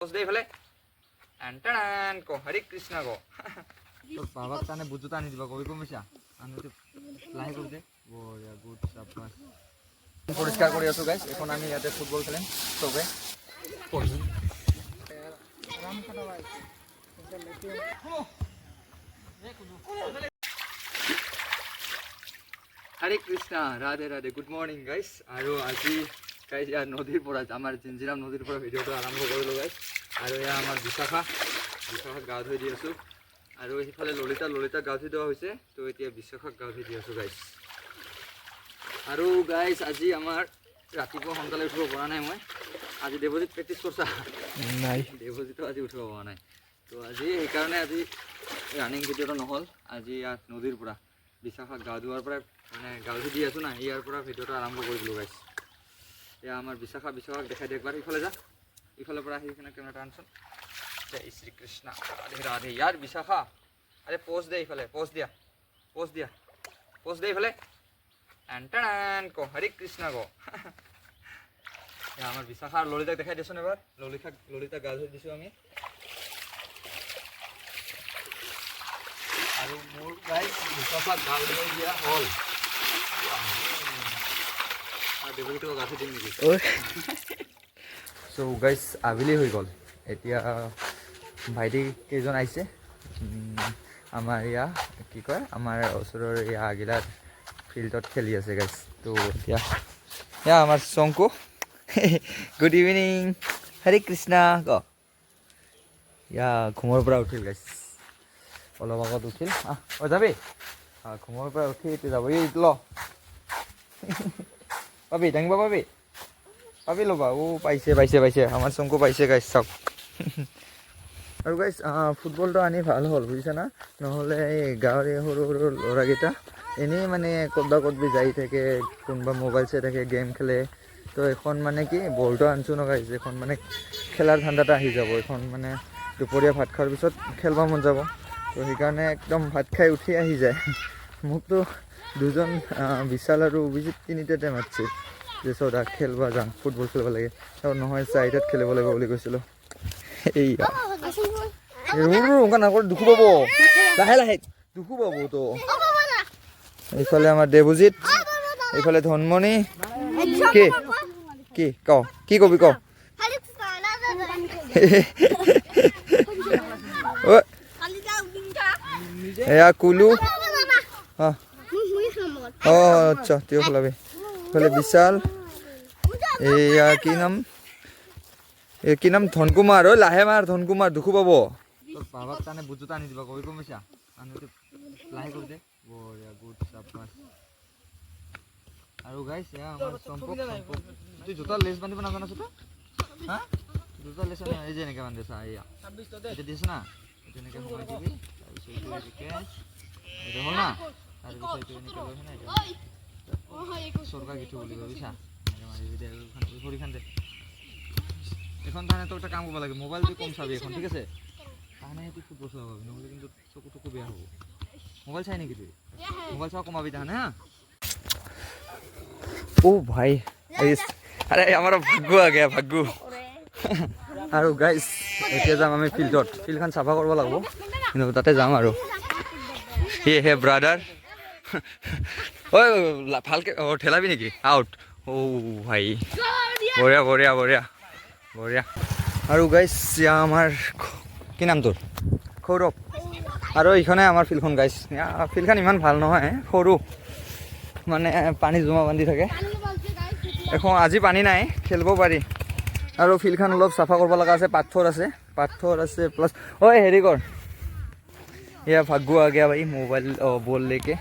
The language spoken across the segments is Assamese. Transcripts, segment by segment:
পোজ দে ইফালে টান ক হৰে কৃষ্ণ ক তোৰ বাবাক কাৰণে বুজুত আনি দিবা কবি কমিছা আনি লাহে কৰি দে বঢ়িয়া গুড চাপাস পৰিষ্কাৰ কৰি আছো গাইছ এখন আমি ইয়াতে ফুটবল খেলিম চবে হৰে কৃষ্ণ ৰাধে ৰাধে গুড মৰ্নিং গাইছ আৰু আজি গাইছ ইয়াৰ নদীৰ পৰা আমাৰ জিঞ্জিৰাম নদীৰ পৰা ভিডিঅ'টো আৰম্ভ কৰিলোঁ গাইছ আৰু এয়া আমাৰ বিশাখাক গা ধুই দি আছোঁ আৰু সিফালে ললিতাক গা ধুই দেওয়া হৈছে তো এতিয়া বিশাখাক গা ধুই দি আছোঁ গাইছ আৰু গাইছ আজি আমাৰ ৰাতিপুৱা সোনকালে উঠিব পৰা নাই মই আজি দেৱজিৎ প্ৰেক্টিছ কৰিছা নাই দেৱজিতো আজি উঠিব পৰা নাই তো আজি সেইকাৰণে আজি ৰানিং ভিডিঅ'টো নহ'ল আজি ইয়াত নদীৰ পৰা বিশাখাক গা ধোৱাৰ পৰা মানে গা ধুই দি আছোঁ না ইয়াৰ পৰা ভিডিঅ'টো আৰম্ভ কৰি দিলোঁ গাইছ এয়া আমাৰ বিশাখাক দেখাই দিয়ে একবাৰ ইফালে যা ইফালৰ পৰা আহি কিনে কেমেৰাটা আনচোন জয় শ্ৰীকৃষ্ণ ৰাধে ৰাধে ইয়াৰ বিশাখা আৰে পোজ দে ইফালে পোজ দিয়া ইফালে টান ক হৰে কৃষ্ণ ক আমাৰ বিশাখা আৰু ললিতাক দেখাই দিছোন এবাৰ ললিতাক গা ধুই দিছোঁ আমি আৰু মোৰ গাইছ বিশাখাক গা ধুই দিয়া হ'ল আৰু দেৱজিতক গা ধুই দিম নেকি চ' গাইছ আবেলি হৈ গ'ল এতিয়া ভাইটি কেইজন আহিছে আমাৰ ইয়া কি কয় আমাৰ ওচৰৰ ইয়া আগিলাত ফিল্ডত খেলি আছে গাইছ তো এতিয়া ইয়া আমাৰ শংকু গুড ইভিনিং হৰে কৃষ্ণ ক ইয়া ঘুমৰ পৰা উঠিল গাইছ অলপ আগত উঠিল যাবি ঘুমৰ পৰা উঠি এতিয়া যাব এই ল পাবি দাঙিব পাবি ল'বা পাইছে আমাৰ শংকু পাইছে গাইছ চাওক আৰু গাইছ ফুটবলটো আনি ভাল হ'ল বুজিছা না নহ'লে এই গাঁৱৰে সৰু ল'ৰাকেইটা এনেই মানে ক'তবা যাই থাকে কোনোবা মোবাইল চাই থাকে গেম খেলে তো এখন মানে কি বলটো আনিছোঁ ন গাইছ এখন মানে খেলাৰ ধান্দাটা আহি যাব এখন মানে দুপৰীয়া ভাত খোৱাৰ পিছত খেলিব মন যাব তো সেইকাৰণে একদম ভাত খাই উঠি আহি যায় মোকতো দুজন বিশাল আৰু অভিজিত তিনিটাতে মাতিছে যে চৌদা খেলিব যাম ফুটবল খেলিব লাগে নহয় চাৰিটাত খেলিব লাগিব বুলি কৈছিলোঁ এইয়া দুখো পাব লাহে দুখো পাব তো এইফালে আমাৰ দেৱজিৎ এইফালে ধনমণি কি কবি ক এয়া কুলু আচ্ছা তুইও খেলাবি এইফালে বিশাল এয়া কি নাম ধনকুমাৰ লাহে মাৰ ধনকুমাৰ দুখো পাব তোৰ বাবাক কাৰণে বুজুত আনি দিবা কবি কমিছা আনি লাহে কৰি দে বঢ়িয়া গুড চাপাস আৰু গাইছ এয়া আমাৰ চম্পক তুই জোতাৰ লেচ বান্ধিব নাজানাছ তো হা জোতাৰ লেচ এই যে এনেকৈ বান্ধিছা এয়া এতিয়া দিছ না তেনেকৈ সোমাই দিবি তাৰপিছত এইটো হ'ল না তাৰপিছত এইটো এনেকৈ লৈ কিনে চৰকাৰ গীঠু বুলি ভাবিছা ভৰিখন দে এখন তাহলে তো একটা কাম করব লাগে মোবাইল তুই কম চাবি এখন ঠিক আছে তাহলে তুই ফুটবল চলাব পাবি নহলে কিন্তু চকু টকু বেয়া হ'ব মোবাইল চাই নেকি তুই মোবাইল চাও কমাবি তাহলে হ্যাঁ ও ভাই আরে আমার ভাগ্য আগে ভাগ্য আৰু গাইছ এতিয়া যাম আমি ফিল্ডখন চাফা কৰিব লাগিব কিন্তু তাতে যাম আৰু হে ব্ৰাদাৰ ঐ ভালকে ঠেলাবি নেকি আউট ও ভাই বঢ়িয়া আৰু গাইছ আমাৰ কি নাম তোৰ সৌৰভ আৰু এইখনে আমাৰ ফিল্ডখন গাইছ ফিল্ডখন ইমান ভাল নহয় সৰু মানে পানী জমা বান্ধি থাকে এখন আজি পানী নাই খেলিব পাৰি আৰু ফিল্ডখন অলপ চাফা কৰিব লগা আছে পাথৰ আছে প্লাছ ঐ হেৰি কৰ এয়া ভাগ্য আগে ভাই মোবাইল বল লেকে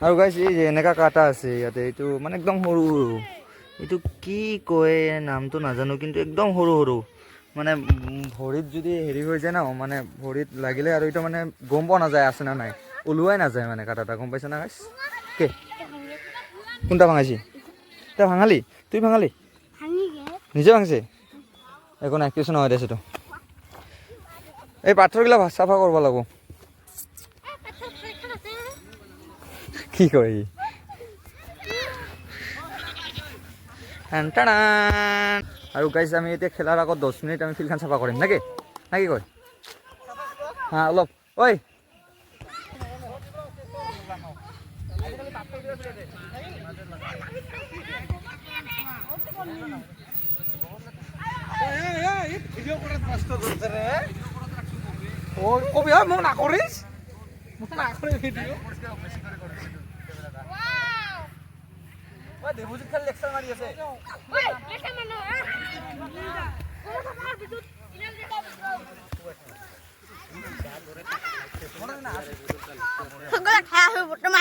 আৰু গাইছ এই যে এনেকুৱা কাটা আছে ইয়াতে এইটো মানে একদম সৰু এইটো কি কয় নামটো নাজানো কিন্তু একদম সৰু মানে ভৰিত যদি হেৰি হৈ যায় ন মানে ভৰিত লাগিলে আৰু এইটো মানে গম পোৱা নাযায় আছে না নাই ওলোৱাই নাযায় মানে কাটাটা গম পাইছা না গাইছ কে কোনটা ভাঙাইছি তই ভাঙালি তুই ভাঙালি নিজে ভাঙিছে একো নাই কিছু নহয় দেছোতো এই পাথৰগিলা চাফা কৰিব লাগিব কি কয় টান আৰু গাইজ আমি এতিয়া খেলাৰ আগত 10 মিনিট আমি ফিল্ডখন চাফা কৰিম নাকি কয় হা অলপ ঐ কবি মোক নাকৰিছ মোক নাকৰি ভিডিঅ' দেৱজিৎ খালি লেকচাৰ মাৰি আছে বৰ্তমান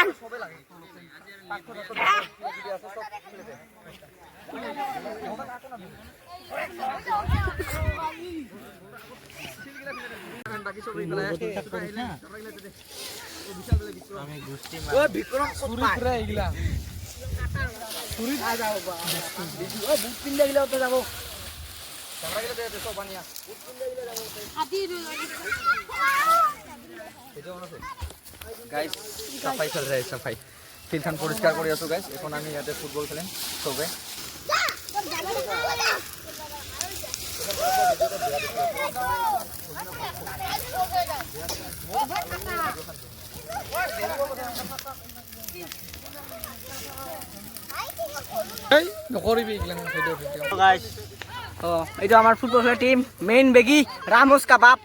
গাইজ চাফাই চল ৰে চাফাই ফিল্ডখন পৰিষ্কাৰ কৰি আছোঁ গাইজ এখন আমি ইয়াতে ফুটবল খেলিম চবে নকৰিবি এইটো আমাৰ ফুটবল খেলাৰ টিম মেইন বেগী ৰামোস কাবাব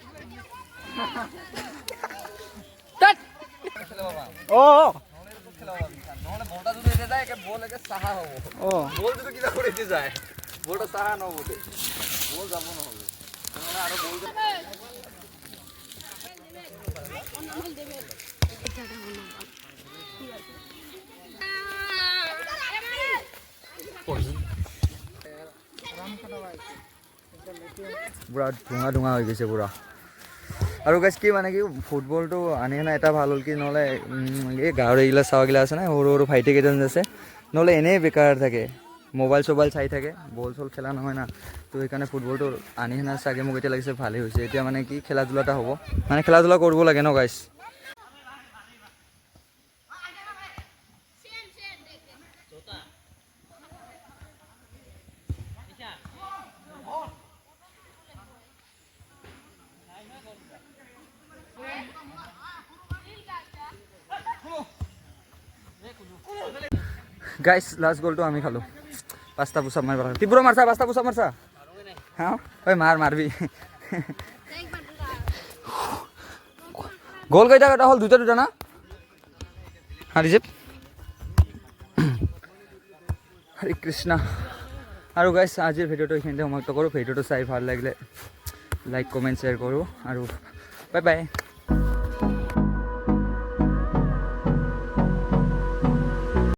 নহ'লে বলটা যদি এতে যায় একে বল একে চাহা হ'ব বল যদি কিবা কৰি এতে যায় বলটা চাহা নহ'ব দে বল যাব নহ'লে নহ'লে আৰু বল পুৰা ধোঁঙা হৈ গৈছে পুৰা আৰু গাইজ কি মানে কি ফুটবলটো আনি কিনে এটা ভাল হ'ল কি নহ'লে এই গাঁৱৰ এইগিলা চাৱাগিলা আছে না সৰু সৰু ভাইটি কেইজন আছে নহ'লে এনেই বেকাৰ থাকে মোবাইল চোবাইল চাই থাকে বল চল খেলা নহয় না তো সেইকাৰণে ফুটবলটো আনি কিনে চাগে মোক এতিয়া লাগিছে ভালেই হৈছে এতিয়া মানে কি খেলা ধূলা এটা হ'ব মানে খেলা ধূলা কৰিব লাগে ন গাইজ গাইজ লাষ্ট গ'লটো আমি খালোঁ 5টা পুচাপ মাৰিব লাগে তীব্ৰ মাৰছা 5টা পুচাপ মাৰছা হা ঐ মাৰবি গ'ল কেইটা হ'ল দুটা না হা ৰিজেপ হৰে কৃষ্ণ আৰু গাইজ আজিৰ ভিডিঅ'টো এইখিনিতে সমাপ্ত কৰোঁ ভিডিঅ'টো চাই ভাল লাগিলে লাইক কমেণ্ট শ্বেয়াৰ কৰোঁ আৰু বাই বাই